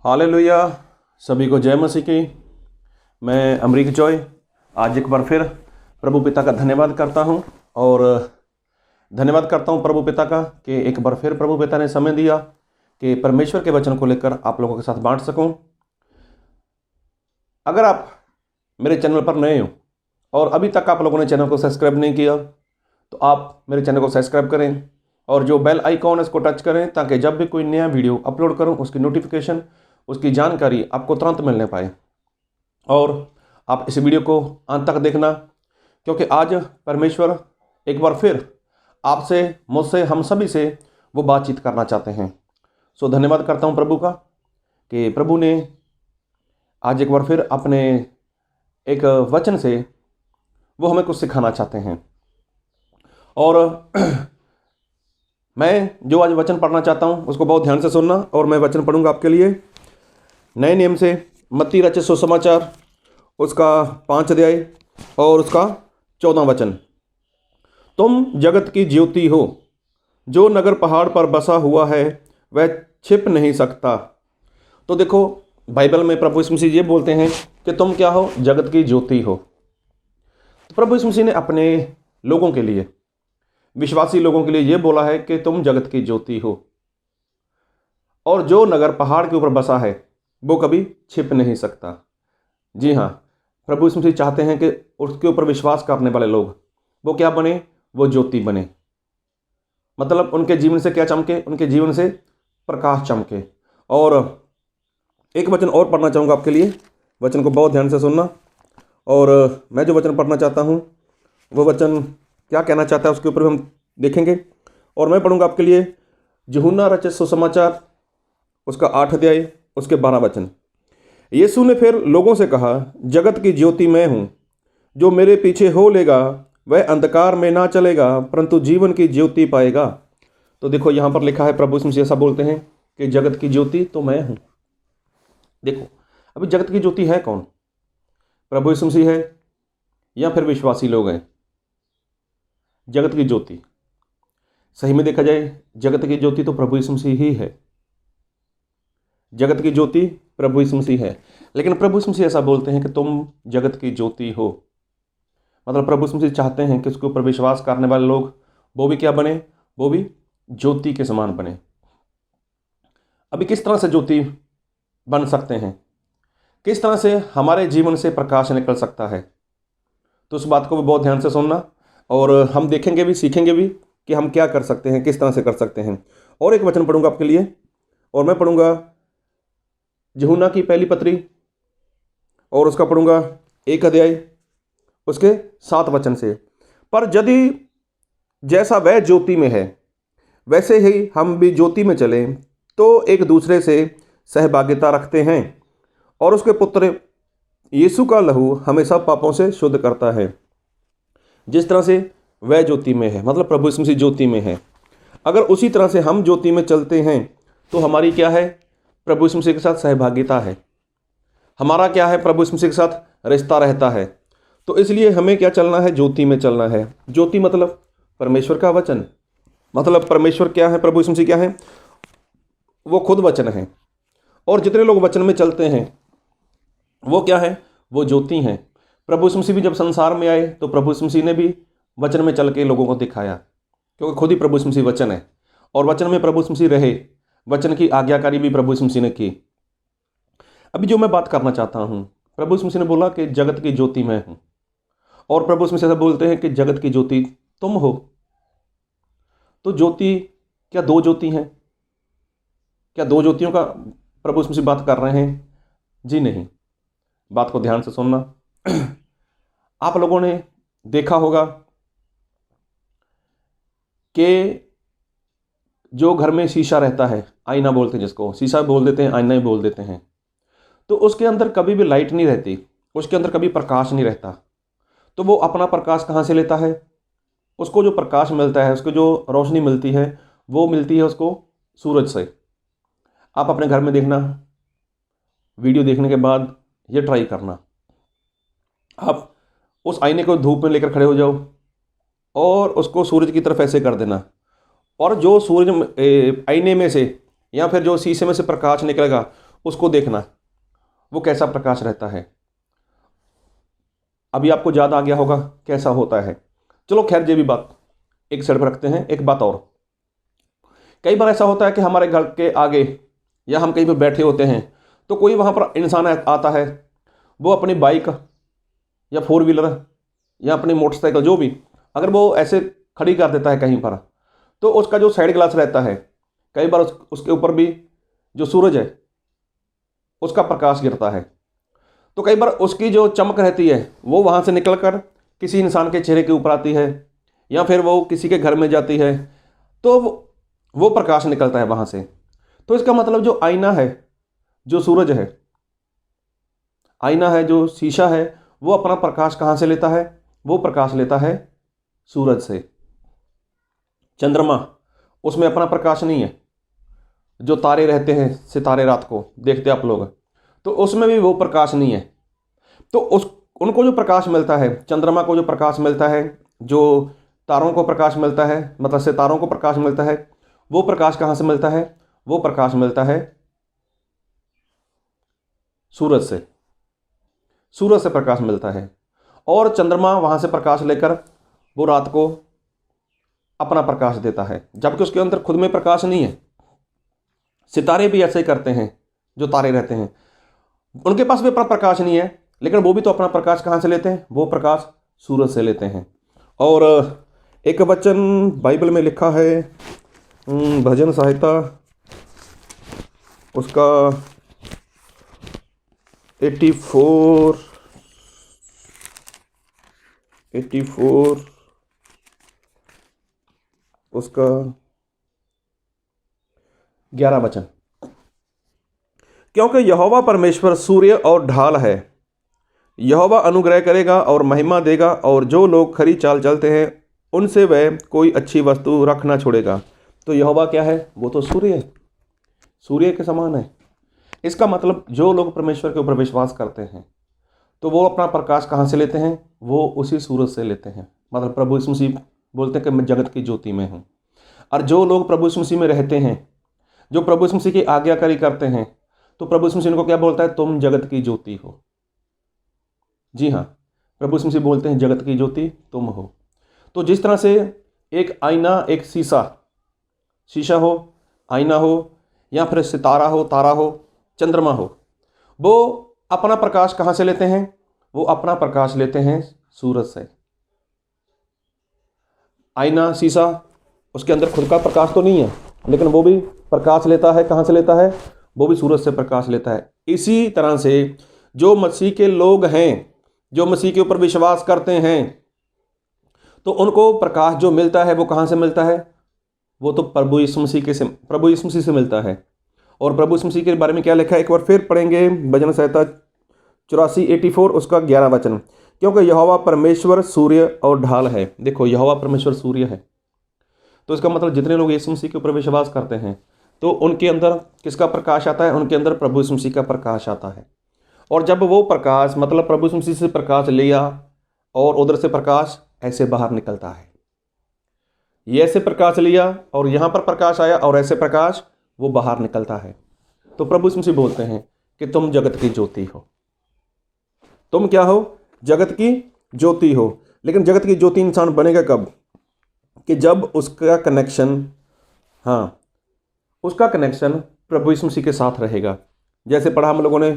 Hallelujah. सभी को जय मसीह की। मैं अमरीक जॉय आज एक बार फिर प्रभु पिता का धन्यवाद करता हूं और धन्यवाद करता हूं प्रभु पिता का कि एक बार फिर प्रभु पिता ने समय दिया कि परमेश्वर के वचन को लेकर आप लोगों के साथ बांट सकूं। अगर आप मेरे चैनल पर नए हो और अभी तक आप लोगों ने चैनल को सब्सक्राइब नहीं किया तो आप मेरे चैनल को सब्सक्राइब करें और जो बेल आइकॉन है इसको टच करें ताकि जब भी कोई नया वीडियो अपलोड करूं उसकी नोटिफिकेशन, उसकी जानकारी आपको तुरंत मिलने पाए। और आप इस वीडियो को अंत तक देखना क्योंकि आज परमेश्वर एक बार फिर आपसे, मुझसे, हम सभी से वो बातचीत करना चाहते हैं। सो धन्यवाद करता हूं प्रभु का कि प्रभु ने आज एक बार फिर अपने एक वचन से वो हमें कुछ सिखाना चाहते हैं। और मैं जो आज वचन पढ़ना चाहता हूं उसको बहुत ध्यान से सुनना। और मैं वचन पढ़ूंगा आपके लिए नए नियम से मत्ती रचित सुसमाचार उसका 5 अध्याय और उसका 14 वचन। तुम जगत की ज्योति हो, जो नगर पहाड़ पर बसा हुआ है वह छिप नहीं सकता। तो देखो, बाइबल में प्रभु यीशु मसीह ये बोलते हैं कि तुम क्या हो, जगत की ज्योति हो। तो प्रभु यीशु मसीह ने अपने लोगों के लिए, विश्वासी लोगों के लिए ये बोला है कि तुम जगत की ज्योति हो और जो नगर पहाड़ के ऊपर बसा है वो कभी छिप नहीं सकता। जी हाँ, प्रभु यीशु मसीह चाहते हैं कि उसके ऊपर विश्वास करने वाले लोग वो क्या बने, वो ज्योति बने। मतलब उनके जीवन से क्या चमके, उनके जीवन से प्रकाश चमके। और एक वचन और पढ़ना चाहूँगा आपके लिए, वचन को बहुत ध्यान से सुनना। और मैं जो वचन पढ़ना चाहता हूँ वो वचन क्या कहना चाहता है उसके ऊपर हम देखेंगे। और मैं पढ़ूंगा आपके लिए यूहन्ना रचित सुसमाचार उसका 8 अध्याय उसके 12 वचन। यीशु ने फिर लोगों से कहा, जगत की ज्योति मैं हूँ, जो मेरे पीछे हो लेगा वह अंधकार में ना चलेगा परंतु जीवन की ज्योति पाएगा। तो देखो, यहाँ पर लिखा है, प्रभु यीशु मसीह ऐसा बोलते हैं कि जगत की ज्योति तो मैं हूँ। देखो, अभी जगत की ज्योति है कौन? प्रभु यीशु मसीह है या फिर विश्वासी लोग हैं? जगत की ज्योति, सही में देखा जाए जगत की ज्योति तो प्रभु यीशु मसीह ही है। जगत की ज्योति प्रभु यीशु मसीह है। लेकिन प्रभु यीशु मसीह ऐसा बोलते हैं कि तुम जगत की ज्योति हो। मतलब प्रभु यीशु मसीह चाहते हैं कि उसके ऊपर विश्वास करने वाले लोग वो भी क्या बने, वो भी ज्योति के समान बने। अभी किस तरह से ज्योति बन सकते हैं, किस तरह से हमारे जीवन से प्रकाश निकल सकता है, तो उस बात को भी बहुत ध्यान से सुनना। और हम देखेंगे भी, सीखेंगे भी कि हम क्या कर सकते हैं, किस तरह से कर सकते हैं। और एक वचन पढ़ूंगा आपके लिए, और मैं पढ़ूंगा यूहन्ना की पहली पत्री और उसका पढ़ूंगा 1 अध्याय उसके 7 वचन से। पर यदि जैसा वह ज्योति में है वैसे ही हम भी ज्योति में चलें तो एक दूसरे से सहभागिता रखते हैं और उसके पुत्र यीशु का लहू हमें सब पापों से शुद्ध करता है, जिस तरह से वह ज्योति में है। मतलब प्रभु यीशु मसीह ज्योति में है। अगर उसी तरह से हम ज्योति में चलते हैं तो हमारी क्या है, प्रभु यीशु मसीह के साथ सहभागिता है। हमारा क्या है, प्रभु यीशु मसीह के साथ रिश्ता रहता है। तो इसलिए हमें क्या चलना है, ज्योति में चलना है। ज्योति मतलब परमेश्वर का वचन। मतलब परमेश्वर क्या है, प्रभु यीशु मसीह क्या है, वो खुद वचन है। और जितने लोग वचन में चलते हैं वो क्या है, वो ज्योति हैं। प्रभु यीशु मसीह भी जब संसार में आए तो प्रभु यीशु मसीह ने भी वचन में चल के लोगों को दिखाया, क्योंकि खुद ही प्रभु यीशु मसीह वचन है। और वचन में प्रभु यीशु मसीह रहे, वचन की आज्ञाकारी भी प्रभु यीशु मसीह ने की। अभी जो मैं बात करना चाहता हूँ, प्रभु यीशु मसीह ने बोला कि जगत की ज्योति मैं हूँ। और प्रभु यीशु मसीह ऐसा बोलते हैं कि जगत की ज्योति तुम हो। तो ज्योति, क्या दो ज्योति हैं? क्या दो ज्योतियों का प्रभु यीशु मसीह बात कर रहे हैं? जी नहीं। बात को ध्यान से सुनना। आप लोगों ने देखा होगा कि जो घर में शीशा रहता है, आईना बोलते हैं जिसको, शीशा बोल देते हैं, आईना ही बोल देते हैं, तो उसके अंदर कभी भी लाइट नहीं रहती, उसके अंदर कभी प्रकाश नहीं रहता। तो वो अपना प्रकाश कहाँ से लेता है? उसको जो प्रकाश मिलता है, उसको जो रोशनी मिलती है, वो मिलती है उसको सूरज से। आप अपने घर में देखना, वीडियो देखने के बाद ये ट्राई करना, आप उस आईने को धूप में लेकर खड़े हो जाओ और उसको सूरज की तरफ ऐसे कर देना, और जो सूरज आईने में से या फिर जो शीशे में से प्रकाश निकलेगा उसको देखना वो कैसा प्रकाश रहता है। अभी आपको याद आ गया होगा कैसा होता है। चलो खैर, ये भी बात एक साइड पर रखते हैं। एक बात और, कई बार ऐसा होता है कि हमारे घर के आगे या हम कहीं पर बैठे होते हैं तो कोई वहाँ पर इंसान आता है, वो अपनी बाइक या 4 व्हीलर या अपनी मोटरसाइकिल जो भी, अगर वो ऐसे खड़ी कर देता है कहीं पर, तो उसका जो साइड ग्लास रहता है, कई बार उसके ऊपर भी जो सूरज है उसका प्रकाश गिरता है। तो कई बार उसकी जो चमक रहती है वो वहाँ से निकल कर किसी इंसान के चेहरे के ऊपर आती है या फिर वो किसी के घर में जाती है, तो वो प्रकाश निकलता है वहाँ से। तो इसका मतलब जो आईना है, जो सूरज है, आईना है, जो शीशा है, वो अपना प्रकाश कहाँ से लेता है? वो प्रकाश लेता है सूरज से। चंद्रमा, उसमें अपना प्रकाश नहीं है। जो तारे रहते हैं, सितारे रात को देखते आप लोग, तो उसमें भी वो प्रकाश नहीं है। तो उनको जो प्रकाश मिलता है, चंद्रमा को जो प्रकाश मिलता है, जो तारों को प्रकाश मिलता है, मतलब सितारों को प्रकाश मिलता है, वो प्रकाश कहाँ से मिलता है? वो प्रकाश मिलता है सूरज से। सूरज से प्रकाश मिलता है और चंद्रमा वहाँ से प्रकाश लेकर वो रात को अपना प्रकाश देता है, जबकि उसके अंदर खुद में प्रकाश नहीं है। सितारे भी ऐसे ही करते हैं। जो तारे रहते हैं उनके पास भी अपना प्रकाश नहीं है, लेकिन वो भी तो अपना प्रकाश कहाँ से लेते हैं? वो प्रकाश सूरज से लेते हैं। और एक वचन बाइबल में लिखा है, भजन संहिता उसका 84 उसका 11 वचन, क्योंकि यहोवा परमेश्वर सूर्य और ढाल है, यहोवा अनुग्रह करेगा और महिमा देगा, और जो लोग खरी चाल चलते हैं उनसे वह कोई अच्छी वस्तु रख ना छोड़ेगा। तो यहोवा क्या है? वो तो सूर्य है, सूर्य के समान है। इसका मतलब जो लोग परमेश्वर के ऊपर विश्वास करते हैं तो वो अपना प्रकाश कहाँ से लेते हैं? वो उसी सूरज से लेते हैं। मतलब प्रभु यीशु मसीह बोलते हैं कि मैं जगत की ज्योति में हूँ। और जो लोग प्रभु यीशु मसीह में रहते हैं, जो प्रभु यीशु मसीह की आज्ञाकारी करते हैं, तो प्रभु यीशु मसीह को क्या बोलता है? तुम जगत की ज्योति हो। जी हाँ, प्रभु यीशु मसीह बोलते हैं जगत की ज्योति तुम हो। तो जिस तरह से एक आईना, एक शीशा हो, आईना हो, या फिर सितारा हो, तारा हो, चंद्रमा हो, वो अपना प्रकाश कहाँ से लेते हैं? वो अपना प्रकाश लेते हैं सूरज से। आईना, शीशा, उसके अंदर खुद का प्रकाश तो नहीं है, लेकिन वो भी प्रकाश लेता है। कहाँ से लेता है? वो भी सूरज से प्रकाश लेता है। इसी तरह से जो मसीह के लोग हैं, जो मसीह के ऊपर विश्वास करते हैं, तो उनको प्रकाश जो मिलता है वो कहाँ से मिलता है? वो तो प्रभु यीशु मसीह से मिलता है। और प्रभु यीशु मसीह के बारे में क्या लिखा है? एक बार फिर पढ़ेंगे, भजन संहिता 84 उसका 11 वचन, क्योंकि यहोवा परमेश्वर सूर्य और ढाल है। देखो, यहोवा परमेश्वर सूर्य है, तो इसका मतलब जितने लोग यीशु मसीह के ऊपर विश्वास करते हैं तो उनके अंदर किसका प्रकाश आता है? उनके अंदर प्रभु यीशु मसीह का प्रकाश आता है। और जब वो प्रकाश, मतलब प्रभु यीशु मसीह से प्रकाश लिया और उधर से प्रकाश ऐसे बाहर निकलता है, ये ऐसे प्रकाश लिया और यहाँ पर प्रकाश आया और ऐसे प्रकाश वो बाहर निकलता है। तो प्रभु यीशु मसीह बोलते हैं कि तुम जगत की ज्योति हो। तुम क्या हो? जगत की ज्योति हो। लेकिन जगत की ज्योति इंसान बनेगा कब? कि जब उसका कनेक्शन प्रभु यीशु मसीह के साथ रहेगा। जैसे पढ़ा हम लोगों ने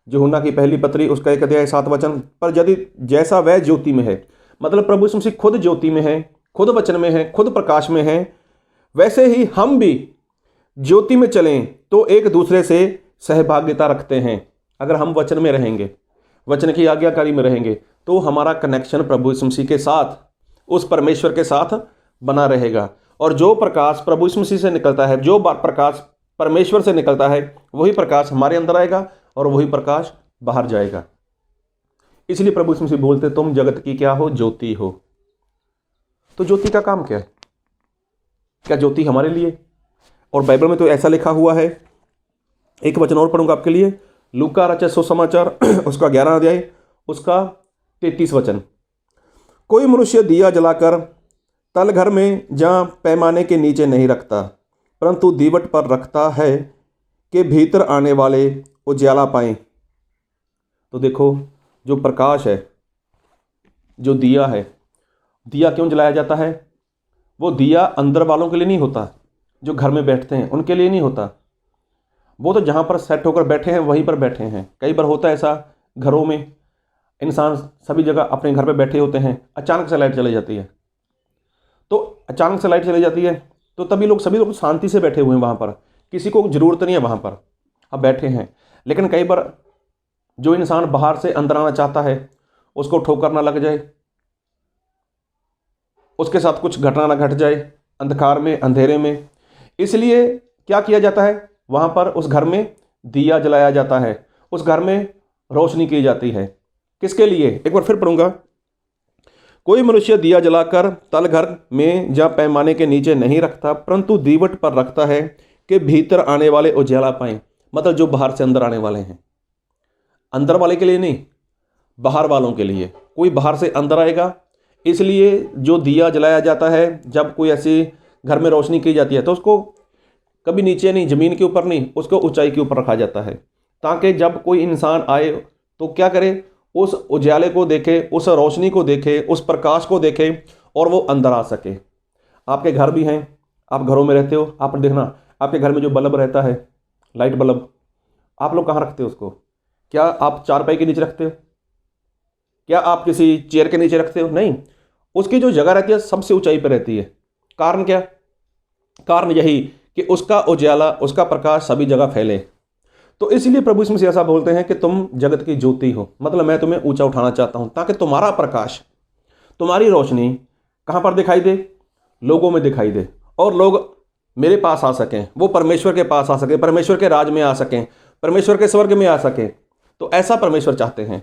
यूहन्ना की पहली पत्री उसका 1 अध्याय 7 वचन, पर यदि जैसा वह ज्योति में है, मतलब प्रभु यीशु मसीह खुद ज्योति में है, खुद वचन में है, खुद प्रकाश में है, वैसे ही हम भी ज्योति में चलें तो एक दूसरे से सहभागिता रखते हैं। अगर हम वचन में रहेंगे, वचन की आज्ञाकारी में रहेंगे, तो हमारा कनेक्शन प्रभु यीशु मसीह के साथ, उस परमेश्वर के साथ बना रहेगा। और जो प्रकाश प्रभु यीशु मसीह से निकलता है, जो प्रकाश परमेश्वर से निकलता है, वही प्रकाश हमारे अंदर आएगा और वही प्रकाश बाहर जाएगा। इसलिए प्रभु यीशु मसीह बोलते तुम जगत की क्या हो? ज्योति हो। तो ज्योति का काम क्या है? क्या ज्योति हमारे लिए? और बाइबल में तो ऐसा लिखा हुआ है। एक वचन और पढ़ूंगा आपके लिए, लूका रचित सुसमाचार उसका 11 अध्याय उसका 33 वचन, कोई मनुष्य दिया जलाकर तल घर में जहाँ पैमाने के नीचे नहीं रखता, परंतु दीवट पर रखता है कि भीतर आने वाले उजाला पाएं। तो देखो, जो प्रकाश है, जो दिया है, दिया क्यों जलाया जाता है? वो दिया अंदर वालों के लिए नहीं होता, जो घर में बैठते हैं उनके लिए नहीं होता। वो तो जहाँ पर सेट होकर बैठे हैं वहीं पर बैठे हैं। कई बार होता है ऐसा, घरों में इंसान सभी जगह अपने घर पे बैठे होते हैं, अचानक से लाइट चली जाती है। तो अचानक से लाइट चली जाती है तो सभी लोग शांति से बैठे हुए हैं वहाँ पर, किसी को ज़रूरत नहीं है वहाँ पर, अब बैठे हैं। लेकिन कई बार जो इंसान बाहर से अंदर आना चाहता है उसको ठोकर ना लग जाए, उसके साथ कुछ घटना ना घट जाए अंधकार में, अंधेरे में, इसलिए क्या किया जाता है? वहाँ पर उस घर में दिया जलाया जाता है, उस घर में रोशनी की जाती है। किसके लिए? एक बार फिर पढ़ूंगा। कोई मनुष्य दिया जलाकर तल घर में या पैमाने के नीचे नहीं रखता, परंतु दीवट पर रखता है कि भीतर आने वाले उजाला पाएं। मतलब जो बाहर से अंदर आने वाले हैं, अंदर वाले के लिए नहीं, बाहर वालों के लिए। कोई बाहर से अंदर आएगा, इसलिए जो दिया जलाया जाता है, जब कोई ऐसी घर में रोशनी की जाती है तो उसको कभी नीचे नहीं, ज़मीन के ऊपर नहीं, उसको ऊंचाई के ऊपर रखा जाता है, ताकि जब कोई इंसान आए तो क्या करे? उस उजाले को देखे, उस रोशनी को देखे, उस प्रकाश को देखे और वो अंदर आ सके। आपके घर भी हैं, आप घरों में रहते हो, आप देखना आपके घर में जो बल्ब रहता है, लाइट बल्ब, आप लोग कहाँ रखते हो उसको? क्या आप चारपाई के नीचे रखते हो? क्या आप किसी चेयर के नीचे रखते हो? नहीं, उसकी जो जगह रहती है सबसे ऊंचाई पर रहती है। कारण क्या? कारण यही कि उसका उजाला, उसका प्रकाश सभी जगह फैले। तो इसलिए प्रभु यीशु मसीह ऐसा बोलते हैं कि तुम जगत की ज्योति हो। मतलब मैं तुम्हें ऊंचा उठाना चाहता हूं, ताकि तुम्हारा प्रकाश, तुम्हारी रोशनी कहां पर दिखाई दे? लोगों में दिखाई दे, और लोग मेरे पास आ सकें, वो परमेश्वर के पास आ सकें, परमेश्वर के राज में आ सकें, परमेश्वर के स्वर्ग में आ सकें। तो ऐसा परमेश्वर चाहते हैं।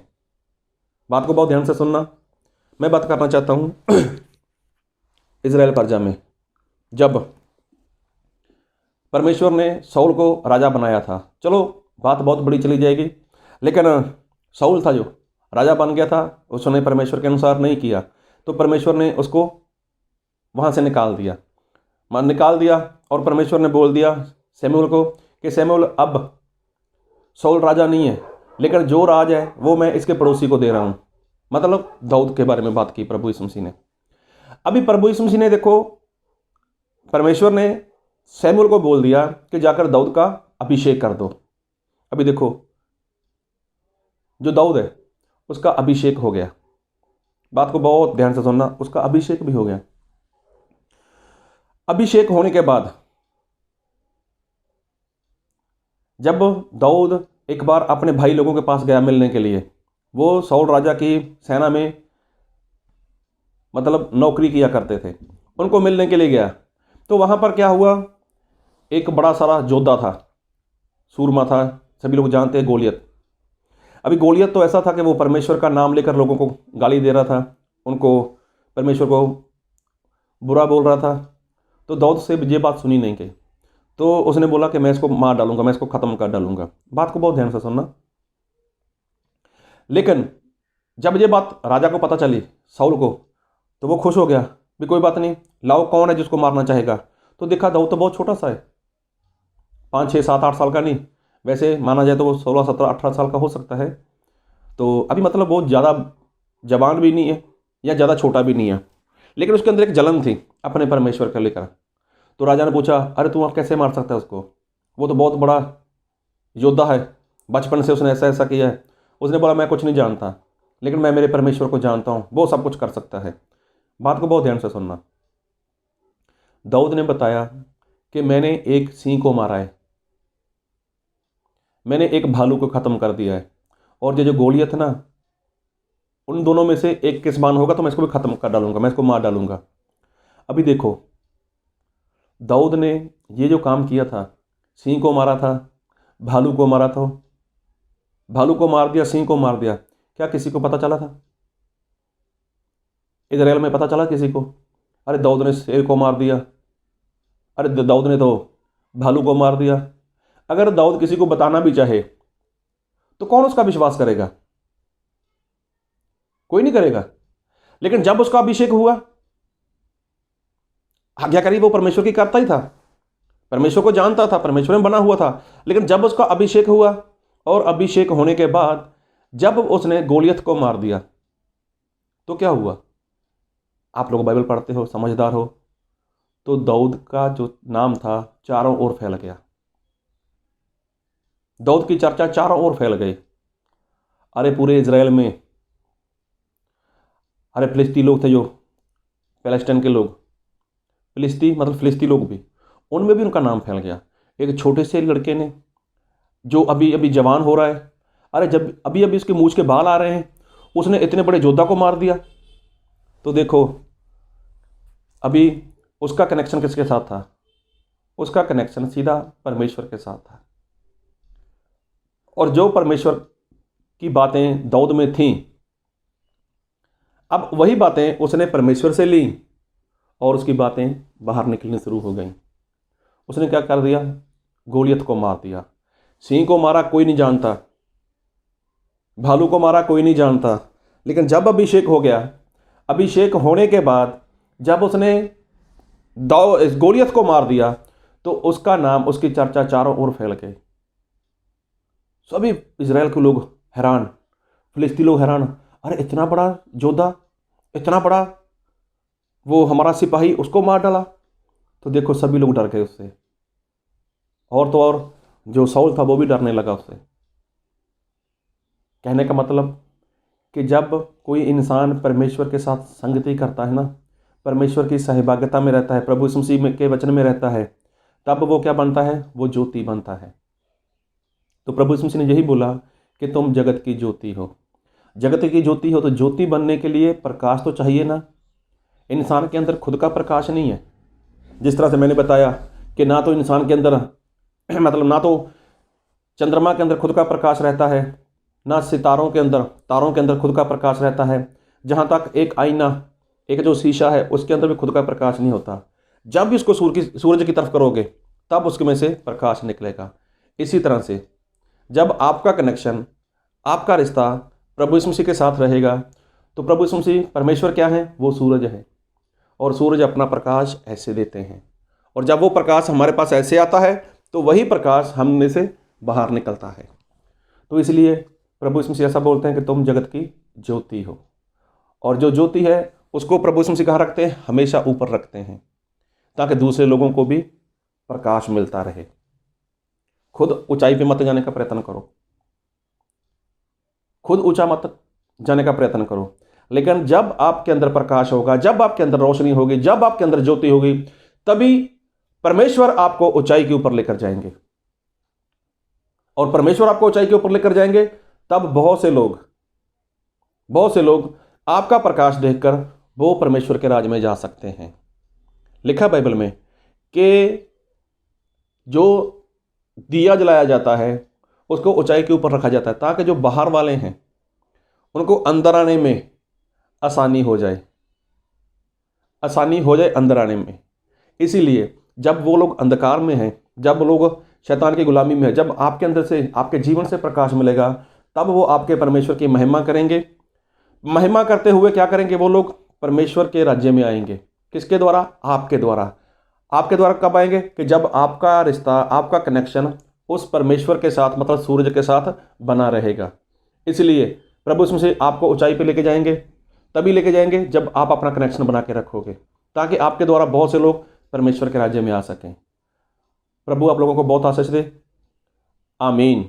बात को बहुत ध्यान से सुनना। मैं बात करना चाहता हूं इजराइल प्रजा में, जब परमेश्वर ने शाऊल को राजा बनाया था। चलो बात बहुत बड़ी चली जाएगी, लेकिन शाऊल था जो राजा बन गया था, उसने परमेश्वर के अनुसार नहीं किया, तो परमेश्वर ने उसको वहाँ से निकाल दिया। और परमेश्वर ने बोल दिया शमूएल को कि शमूएल, अब शाऊल राजा नहीं है, लेकिन जो राज है वो मैं इसके पड़ोसी को दे रहा हूँ। मतलब दाऊद के बारे में बात की प्रभु यीशु मसीह ने। अभी प्रभु यीशु मसीह ने, देखो, परमेश्वर ने शमूएल को बोल दिया कि जाकर दाऊद का अभिषेक कर दो। अभी देखो, जो दाऊद है उसका अभिषेक हो गया। बात को बहुत ध्यान से सुनना, उसका अभिषेक भी हो गया। अभिषेक होने के बाद जब दाऊद एक बार अपने भाई लोगों के पास गया मिलने के लिए, वो शाऊल राजा की सेना में मतलब नौकरी किया करते थे, उनको मिलने के लिए गया। तो वहाँ पर क्या हुआ? एक बड़ा सारा योद्धा था, सूरमा था, सभी लोग जानते हैं, गोलियत। अभी गोलियत तो ऐसा था कि वो परमेश्वर का नाम लेकर लोगों को गाली दे रहा था, उनको, परमेश्वर को बुरा बोल रहा था। तो दाऊद से ये बात सुनी नहीं गई, तो उसने बोला कि मैं इसको मार डालूंगा, मैं इसको ख़त्म कर डालूंगा। बात को बहुत ध्यान से सुनना। लेकिन जब ये बात राजा को पता चली, शाऊल को, तो वो खुश हो गया, भी कोई बात नहीं, लाओ कौन है जिसको मारना चाहेगा। तो देखा दाऊद तो बहुत छोटा सा है, 5, 6, 7, 8 साल का नहीं, वैसे माना जाए तो वो 16, 17, 18 साल का हो सकता है। तो अभी मतलब वो ज़्यादा जवान भी नहीं है या ज़्यादा छोटा भी नहीं है, लेकिन उसके अंदर एक जलन थी अपने परमेश्वर को लेकर। तो राजा ने पूछा, अरे तू कैसे मार सकता है उसको? वो तो बहुत बड़ा योद्धा है, बचपन से उसने ऐसा ऐसा किया है। उसने बोला, मैं कुछ नहीं जानता, लेकिन मैं मेरे परमेश्वर को जानता हूँ, वो सब कुछ कर सकता है। बात को बहुत ध्यान से सुनना। दाऊद ने बताया कि मैंने एक सिंह को मारा है, मैंने एक भालू को ख़त्म कर दिया है, और ये जो गोलियत है ना, उन दोनों में से एक किस बान होगा तो मैं इसको भी ख़त्म कर डालूंगा, मैं इसको मार डालूंगा। अभी देखो, दाऊद ने ये जो काम किया था, सिंह को मारा था, भालू को मारा था, भालू को मार दिया, सिंह को मार दिया, क्या किसी को पता चला था? इजराइल में पता चला किसी को? अरे दाऊद ने शेर को मार दिया, अरे दाऊद ने तो भालू को मार दिया। अगर दाऊद किसी को बताना भी चाहे तो कौन उसका विश्वास करेगा? कोई नहीं करेगा। लेकिन जब उसका अभिषेक हुआ, आज्ञाकारी वो परमेश्वर की करता ही था, परमेश्वर को जानता था, परमेश्वर में बना हुआ था। लेकिन जब उसका अभिषेक हुआ और अभिषेक होने के बाद जब उसने गोलियत को मार दिया तो क्या हुआ? आप लोग बाइबल पढ़ते हो, समझदार हो, तो दाऊद का जो नाम था चारों ओर फैल गया। दाऊद की चर्चा चारों ओर फैल गई। अरे पूरे इजराइल में, अरे फिलिस्ती लोग थे, जो पैलेस्टाइन के लोग, फिलिस्ती लोग भी, उनमें भी उनका नाम फैल गया। एक छोटे से लड़के ने, जो अभी अभी जवान हो रहा है, अरे जब अभी अभी उसके मूछ के बाल आ रहे हैं, उसने इतने बड़े योद्धा को मार दिया। तो देखो, अभी उसका कनेक्शन किसके साथ था? उसका कनेक्शन सीधा परमेश्वर के साथ था। और जो परमेश्वर की बातें दाऊद में थीं, अब वही बातें उसने परमेश्वर से ली और उसकी बातें बाहर निकलनी शुरू हो गई। उसने क्या कर दिया? गोलियत को मार दिया। सिंह को मारा कोई नहीं जानता, भालू को मारा कोई नहीं जानता, लेकिन जब अभिषेक हो गया, अभिषेक होने के बाद जब उसने गोलियत को मार दिया तो उसका नाम, उसकी चर्चा चारों ओर फैल गई। सभी इजराइल के लोग हैरान, फिलिस्ती लोग हैरान, अरे इतना बड़ा योद्धा, इतना बड़ा वो हमारा सिपाही, उसको मार डाला। तो देखो सभी लोग डर गए उससे, और तो और जो शाऊल था वो भी डरने लगा उससे। कहने का मतलब कि जब कोई इंसान परमेश्वर के साथ संगति करता है ना, परमेश्वर की सहभागिता में रहता है, प्रभु यीशु मसीह के वचन में रहता है, तब वो क्या बनता है? वो ज्योति बनता है। तो प्रभु यीशु मसीह ने यही बोला कि तुम जगत की ज्योति हो। जगत की ज्योति हो तो ज्योति बनने के लिए प्रकाश तो चाहिए ना। इंसान के अंदर खुद का प्रकाश नहीं है। जिस तरह से मैंने बताया कि ना तो इंसान के अंदर मतलब ना तो चंद्रमा के अंदर खुद का प्रकाश रहता है, ना तारों के अंदर खुद का प्रकाश रहता है। जहाँ तक एक आईना, एक जो शीशा है, उसके अंदर भी खुद का प्रकाश नहीं होता। जब भी उसको सूरज की तरफ करोगे तब उसके में से प्रकाश निकलेगा। इसी तरह से जब आपका कनेक्शन, आपका रिश्ता प्रभु यीशु मसीह के साथ रहेगा, तो प्रभु यीशु मसीह, परमेश्वर क्या है? वो सूरज है, और सूरज अपना प्रकाश ऐसे देते हैं, और जब वो प्रकाश हमारे पास ऐसे आता है तो वही प्रकाश हम में से बाहर निकलता है। तो इसलिए प्रभु यीशु मसीह ऐसा बोलते हैं कि तुम जगत की ज्योति हो। और जो ज्योति है उसको प्रभु यीशु मसीह कहाँ रखते हैं? हमेशा ऊपर रखते हैं, ताकि दूसरे लोगों को भी प्रकाश मिलता रहे। खुद ऊंचाई पे मत जाने का प्रयत्न करो, खुद ऊंचा मत जाने का प्रयत्न करो, लेकिन जब आपके अंदर प्रकाश होगा, जब आपके अंदर रोशनी होगी, जब आपके अंदर ज्योति होगी, तभी परमेश्वर आपको ऊंचाई के ऊपर लेकर जाएंगे। और परमेश्वर आपको ऊंचाई के ऊपर लेकर जाएंगे, तब बहुत से लोग आपका प्रकाश देखकर वो परमेश्वर के राज में जा सकते हैं। लिखा बाइबल में कि जो दिया जलाया जाता है उसको ऊंचाई के ऊपर रखा जाता है, ताकि जो बाहर वाले हैं उनको अंदर आने में आसानी हो जाए अंदर आने में। इसीलिए जब वो लोग अंधकार में हैं, जब लोग शैतान की गुलामी में है, जब आपके अंदर से, आपके जीवन से प्रकाश मिलेगा, तब वो आपके परमेश्वर की महिमा करेंगे। महिमा करते हुए क्या करेंगे? वो लोग परमेश्वर के राज्य में आएंगे। किसके द्वारा? आपके द्वारा। आपके द्वारा कब आएंगे? कि जब आपका रिश्ता, आपका कनेक्शन उस परमेश्वर के साथ, मतलब सूरज के साथ बना रहेगा। इसलिए प्रभु यीशु मसीह आपको ऊंचाई पे लेके जाएंगे, तभी लेके जाएंगे जब आप अपना कनेक्शन बना के रखोगे, ताकि आपके द्वारा बहुत से लोग परमेश्वर के राज्य में आ सकें। प्रभु आप लोगों को बहुत आशीष दे। आमीन।